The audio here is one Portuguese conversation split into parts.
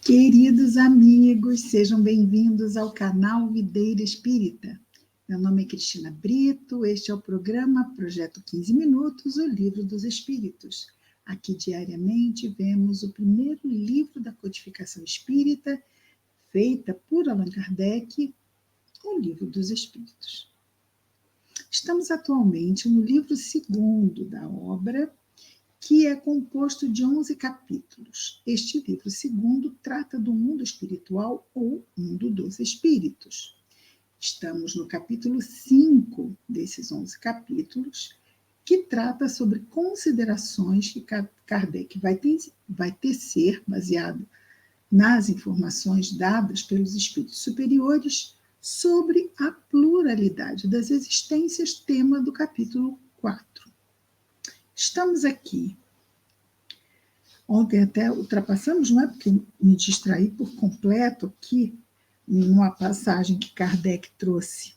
Queridos amigos, sejam bem-vindos ao canal Videira Espírita. Meu nome é Cristina Brito, este é o programa Projeto 15 Minutos, o Livro dos Espíritos. Aqui diariamente vemos o primeiro livro da codificação espírita, feita por Allan Kardec, o Livro dos Espíritos. Estamos atualmente no livro segundo da obra, que é composto de 11 capítulos. Este livro segundo trata do mundo espiritual ou mundo dos espíritos. Estamos no capítulo 5 desses 11 capítulos, que trata sobre considerações que Kardec vai tecer, baseado nas informações dadas pelos espíritos superiores, sobre a pluralidade das existências, tema do capítulo 4. Estamos aqui. Ontem até ultrapassamos, não é? Porque me distraí por completo aqui, numa passagem que Kardec trouxe,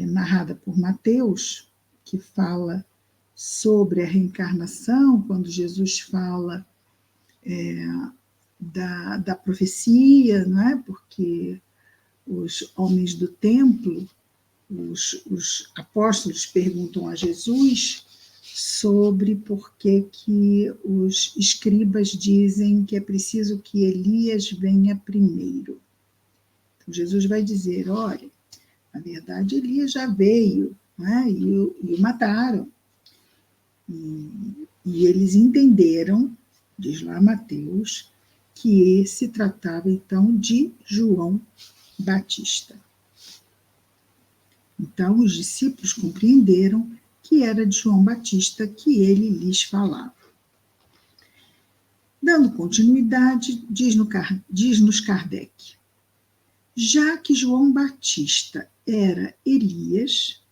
narrada por Mateus, que fala sobre a reencarnação, quando Jesus fala da profecia, não é? Porque os homens do templo, os apóstolos perguntam a Jesus sobre por que os escribas dizem que é preciso que Elias venha primeiro. Então, Jesus vai dizer, olha, na verdade Elias já veio, né, e o mataram. E eles entenderam, diz lá Mateus, que se tratava então de João Batista. Então, os discípulos compreenderam que era de João Batista que ele lhes falava. Dando continuidade, diz-nos Kardec, já que João Batista era Elias,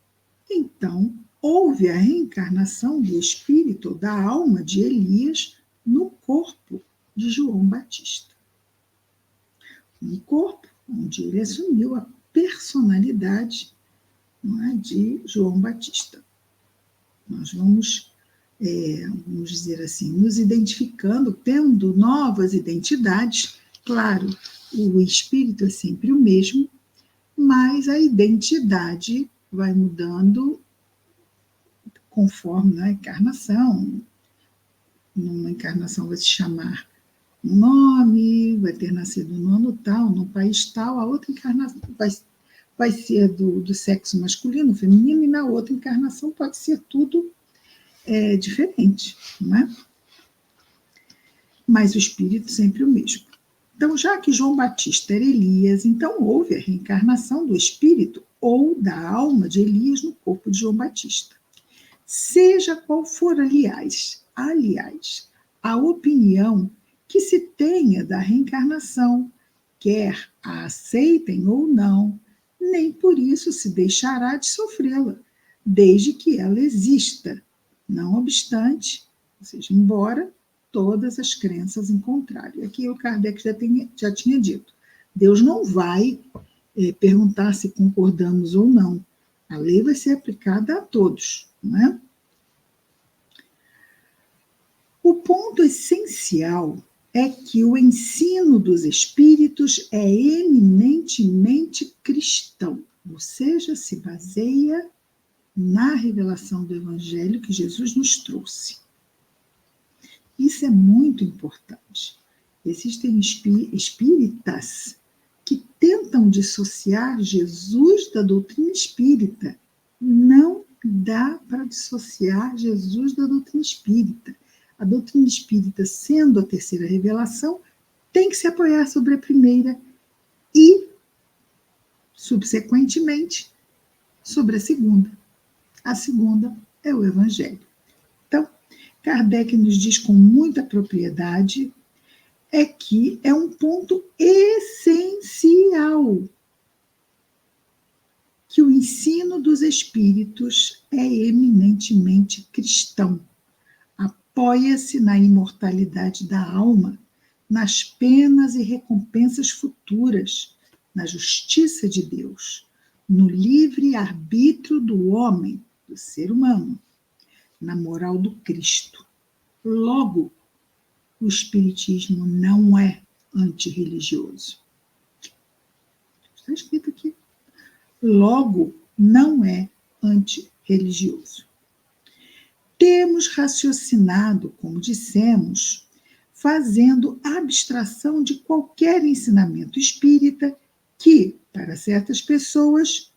então houve a reencarnação do espírito ou da alma de Elias no corpo de João Batista. Um corpo onde ele assumiu a personalidade, não é, de João Batista. Nós vamos dizer assim, nos identificando, tendo novas identidades. Claro, o espírito é sempre o mesmo, mas a identidade vai mudando conforme a encarnação. Numa encarnação vai se chamar um nome, vai ter nascido no ano tal, no país tal, a outra encarnação vai ser do sexo masculino, feminino, e na outra encarnação pode ser tudo diferente, não é? Mas o espírito sempre o mesmo. Então, já que João Batista era Elias, então houve a reencarnação do espírito ou da alma de Elias no corpo de João Batista. Seja qual for, aliás, a opinião que se tenha da reencarnação, quer a aceitem ou não, nem por isso se deixará de sofrê-la, desde que ela exista. Não obstante, ou seja, embora todas as crenças em contrário. Aqui o Kardec já tinha dito, Deus não vai perguntar se concordamos ou não. A lei vai ser aplicada a todos, não é? O ponto essencial é que o ensino dos espíritos é eminentemente cristão, ou seja, se baseia na revelação do Evangelho que Jesus nos trouxe. Isso é muito importante. Existem espíritas que tentam dissociar Jesus da doutrina espírita. Não dá para dissociar Jesus da doutrina espírita. A doutrina espírita, sendo a terceira revelação, tem que se apoiar sobre a primeira e, subsequentemente, sobre a segunda. A segunda é o Evangelho. Então, Kardec nos diz com muita propriedade que é um ponto essencial que o ensino dos espíritos é eminentemente cristão. Apoia-se na imortalidade da alma, nas penas e recompensas futuras, na justiça de Deus, no livre arbítrio do homem, do ser humano, na moral do Cristo. Logo, o Espiritismo não é antirreligioso. Está escrito aqui. Logo, não é antirreligioso. Temos raciocinado, como dissemos, fazendo abstração de qualquer ensinamento espírita que, para certas pessoas,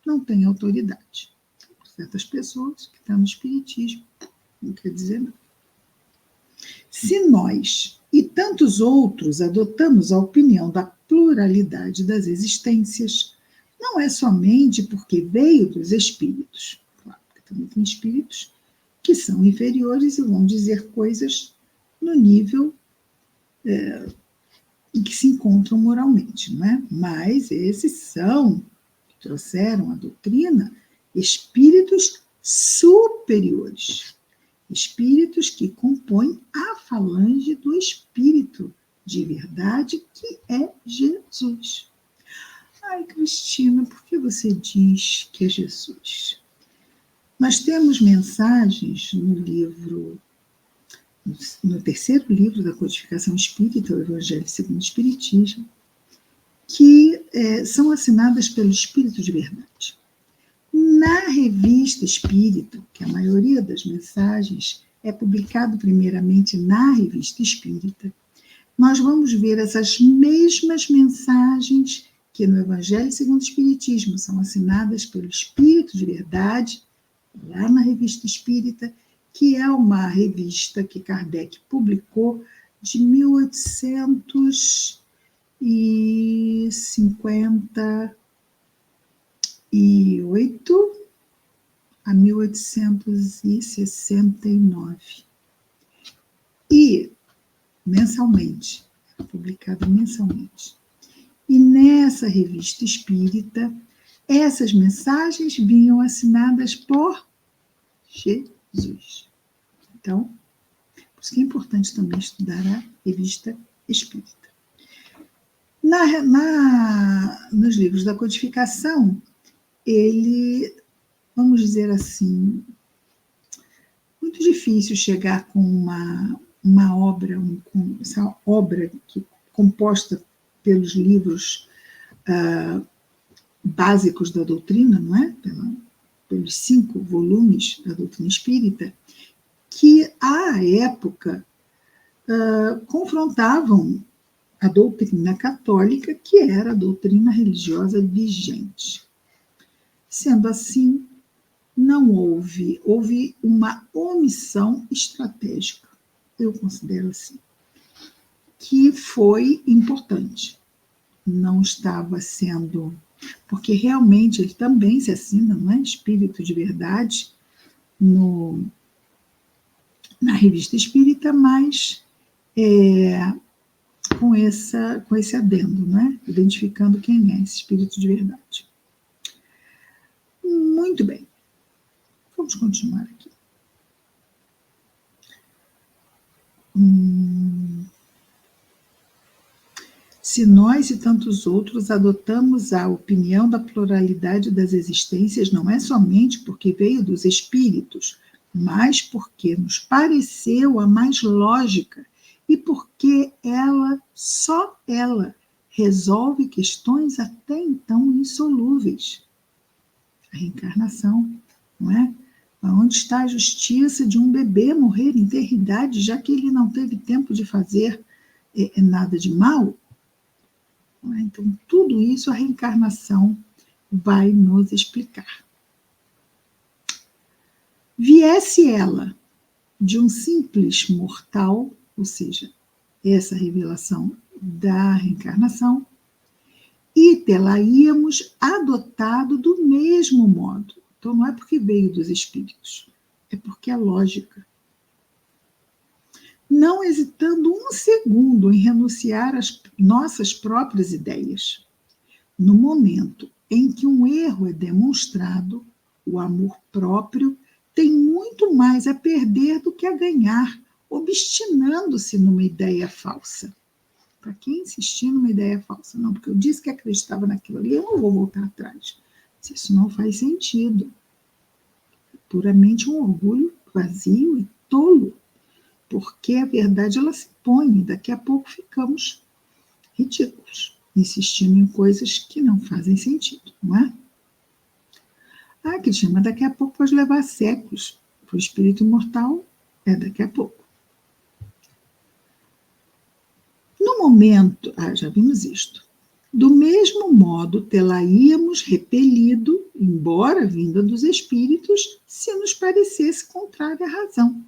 não tem autoridade. Para certas pessoas que estão no espiritismo, não quer dizer nada. Se nós e tantos outros adotamos a opinião da pluralidade das existências, não é somente porque veio dos espíritos. Claro, porque também tem espíritos que são inferiores e vão dizer coisas no nível em que se encontram moralmente, não é? Mas esses são, que trouxeram a doutrina, espíritos superiores, espíritos que compõem a falange do espírito de verdade, que é Jesus. Ai, Cristina, por que você diz que é Jesus? Nós temos mensagens no livro, no terceiro livro da Codificação Espírita, o Evangelho segundo o Espiritismo, que são assinadas pelo Espírito de Verdade. Na Revista Espírita, que a maioria das mensagens é publicado primeiramente na Revista Espírita, nós vamos ver essas mesmas mensagens que no Evangelho segundo o Espiritismo são assinadas pelo Espírito de Verdade, lá na Revista Espírita, que é uma revista que Kardec publicou de 1858 a 1869. E mensalmente, publicada mensalmente. E nessa revista espírita, essas mensagens vinham assinadas por Jesus. Então, por isso que é importante também estudar a revista espírita. Nos livros da codificação, ele, vamos dizer assim, muito difícil chegar com uma obra, essa obra composta pelos livros básicos da doutrina, não é? Pelos 5 volumes da doutrina espírita, que, à época, confrontavam a doutrina católica, que era a doutrina religiosa vigente. Sendo assim, não houve uma omissão estratégica, eu considero assim, que foi importante. Não estava sendo... Porque realmente ele também se assina, não é? Espírito de Verdade, na Revista Espírita, mas com esse adendo, não é? Identificando quem é esse Espírito de Verdade. Muito bem. Vamos continuar aqui. Se nós e tantos outros adotamos a opinião da pluralidade das existências, não é somente porque veio dos espíritos, mas porque nos pareceu a mais lógica e porque só ela, resolve questões até então insolúveis. A reencarnação, não é? Onde está a justiça de um bebê morrer em ter idade, já que ele não teve tempo de fazer nada de mal? Então, tudo isso a reencarnação vai nos explicar. Viesse ela de um simples mortal, ou seja, essa revelação da reencarnação, e tê-la-íamos adotado do mesmo modo. Então, não é porque veio dos espíritos, é porque é lógica. Não hesitando um segundo em renunciar às nossas próprias ideias. No momento em que um erro é demonstrado, o amor próprio tem muito mais a perder do que a ganhar, obstinando-se numa ideia falsa. Para quem insistir numa ideia falsa? Não, porque eu disse que acreditava naquilo ali, eu não vou voltar atrás. Isso não faz sentido. É puramente um orgulho vazio e tolo. Porque a verdade ela se impõe, daqui a pouco ficamos ridículos, insistindo em coisas que não fazem sentido, não é? Ah, Cristina, mas daqui a pouco pode levar séculos. Para o espírito imortal, é daqui a pouco. No momento, já vimos isto. Do mesmo modo, tê-la-íamos repelido, embora vinda dos espíritos, se nos parecesse contrária à razão.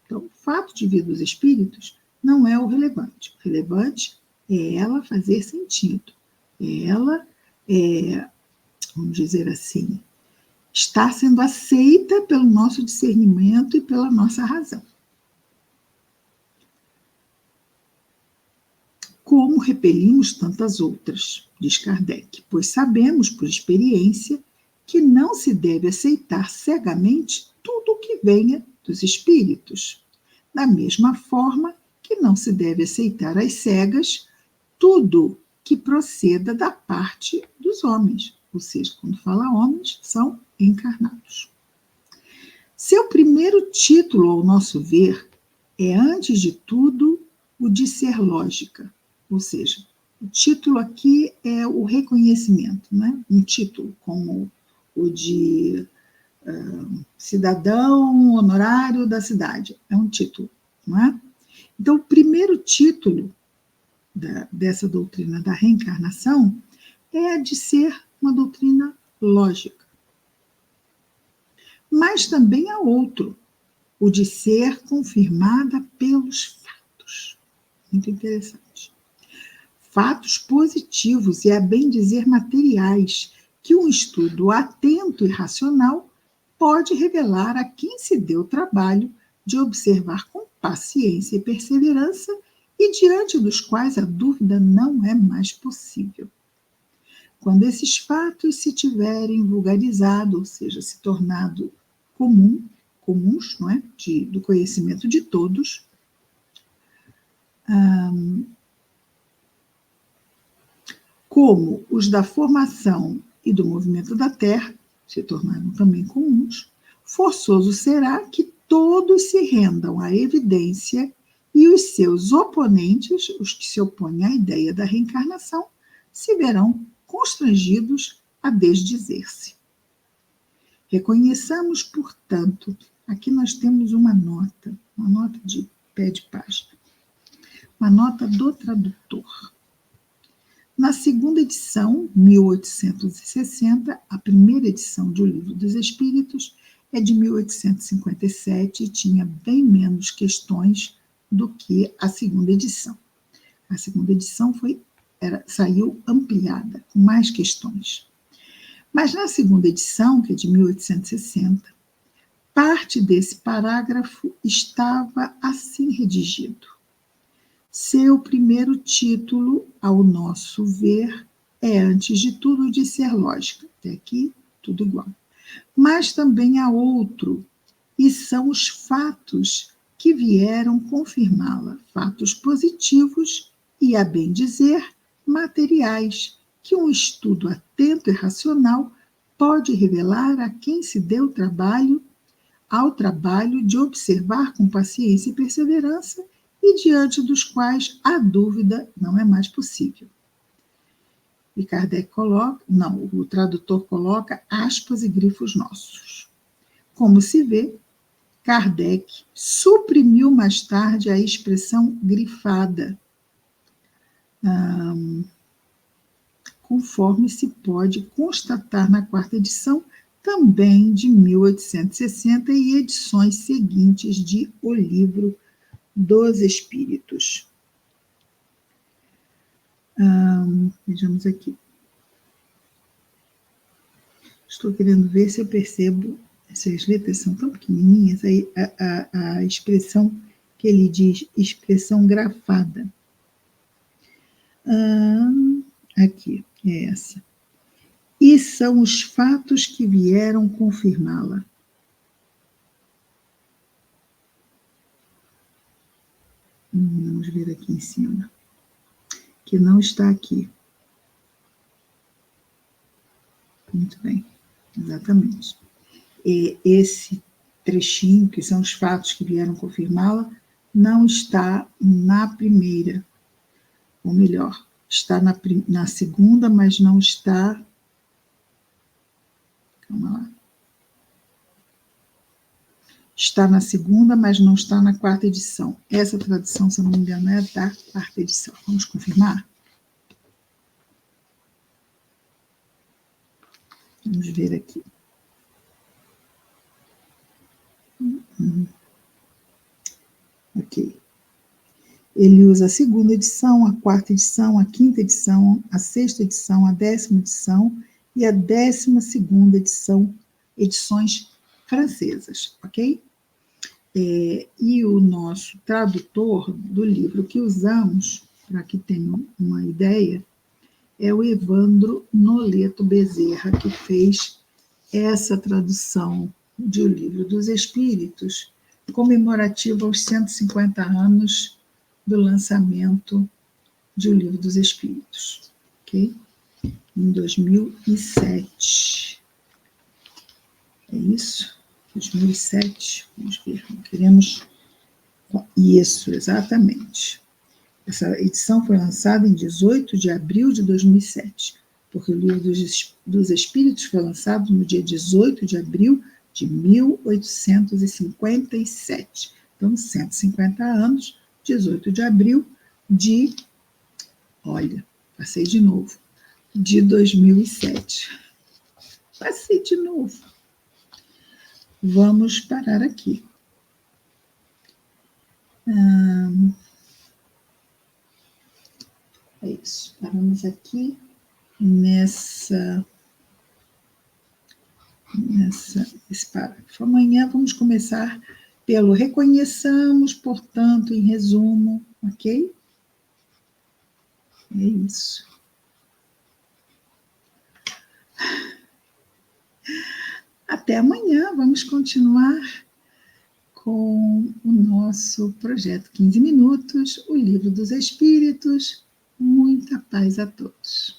Então, o fato de vir dos espíritos não é o relevante. O relevante é ela fazer sentido. Ela, vamos dizer assim, estar sendo aceita pelo nosso discernimento e pela nossa razão. Como repelimos tantas outras, diz Kardec, pois sabemos por experiência que não se deve aceitar cegamente tudo o que venha dos espíritos, da mesma forma que não se deve aceitar às cegas tudo que proceda da parte dos homens, ou seja, quando fala homens, são encarnados. Seu primeiro título, ao nosso ver, é, antes de tudo, o de ser lógica, ou seja, o título aqui é o reconhecimento, né? Um título como o de cidadão honorário da cidade, é um título, não é? Então, o primeiro título dessa doutrina da reencarnação é a de ser uma doutrina lógica. Mas também há outro, o de ser confirmada pelos fatos. Muito interessante. Fatos positivos e, a bem dizer, materiais, que um estudo atento e racional pode revelar a quem se deu o trabalho de observar com paciência e perseverança e diante dos quais a dúvida não é mais possível. Quando esses fatos se tiverem vulgarizado, ou seja, se tornado comuns, não é? Do conhecimento de todos, como os da formação e do movimento da Terra, se tornaram também comuns, forçoso será que todos se rendam à evidência e os seus oponentes, os que se opõem à ideia da reencarnação, se verão constrangidos a desdizer-se. Reconheçamos, portanto, aqui nós temos uma nota de pé de página, uma nota do tradutor. Na segunda edição, 1860, a primeira edição de O Livro dos Espíritos é de 1857 e tinha bem menos questões do que a segunda edição. A segunda edição saiu ampliada, com mais questões. Mas na segunda edição, que é de 1860, parte desse parágrafo estava assim redigido. Seu primeiro título, ao nosso ver, é, antes de tudo, de ser lógica. Até aqui, tudo igual. Mas também há outro, e são os fatos que vieram confirmá-la, fatos positivos e, a bem dizer, materiais, que um estudo atento e racional pode revelar a quem se deu ao trabalho de observar com paciência e perseverança e diante dos quais a dúvida não é mais possível. E Kardec o tradutor coloca aspas e grifos nossos. Como se vê, Kardec suprimiu mais tarde a expressão grifada, conforme se pode constatar na quarta edição, também de 1860, e edições seguintes de O Livro dos Espíritos. Vejamos aqui. Estou querendo ver se eu percebo, essas letras são tão pequenininhas, aí a expressão que ele diz, expressão grafada. Aqui, é essa. E são os fatos que vieram confirmá-la. Vamos ver aqui em cima. Que não está aqui. Muito bem, exatamente. E esse trechinho, que são os fatos que vieram confirmá-la, não está na primeira, ou melhor, Está na segunda, mas não está... Calma lá. Está na segunda, mas não está na quarta edição. Essa tradução, se eu não me engano, é da quarta edição. Vamos confirmar? Vamos ver aqui. Ok. Ele usa a segunda edição, a quarta edição, a quinta edição, a sexta edição, a 10ª edição e a 12ª edição, edições francesas, ok? E o nosso tradutor do livro que usamos, para que tenham uma ideia, é o Evandro Noleto Bezerra, que fez essa tradução de O Livro dos Espíritos, comemorativa aos 150 anos do lançamento de O Livro dos Espíritos, ok? Em 2007. É isso? 2007, vamos ver, queremos... Isso, exatamente. Essa edição foi lançada em 18 de abril de 2007, porque o Livro dos Espíritos foi lançado no dia 18 de abril de 1857. Então, 150 anos, 18 de abril de... Olha, passei de novo. De 2007. Passei de novo. Vamos parar aqui. É isso. Paramos aqui esse parágrafo. Amanhã vamos começar pelo reconheçamos, portanto, em resumo, ok? É isso. Até amanhã, vamos continuar com o nosso projeto 15 minutos, o Livro dos Espíritos. Muita paz a todos.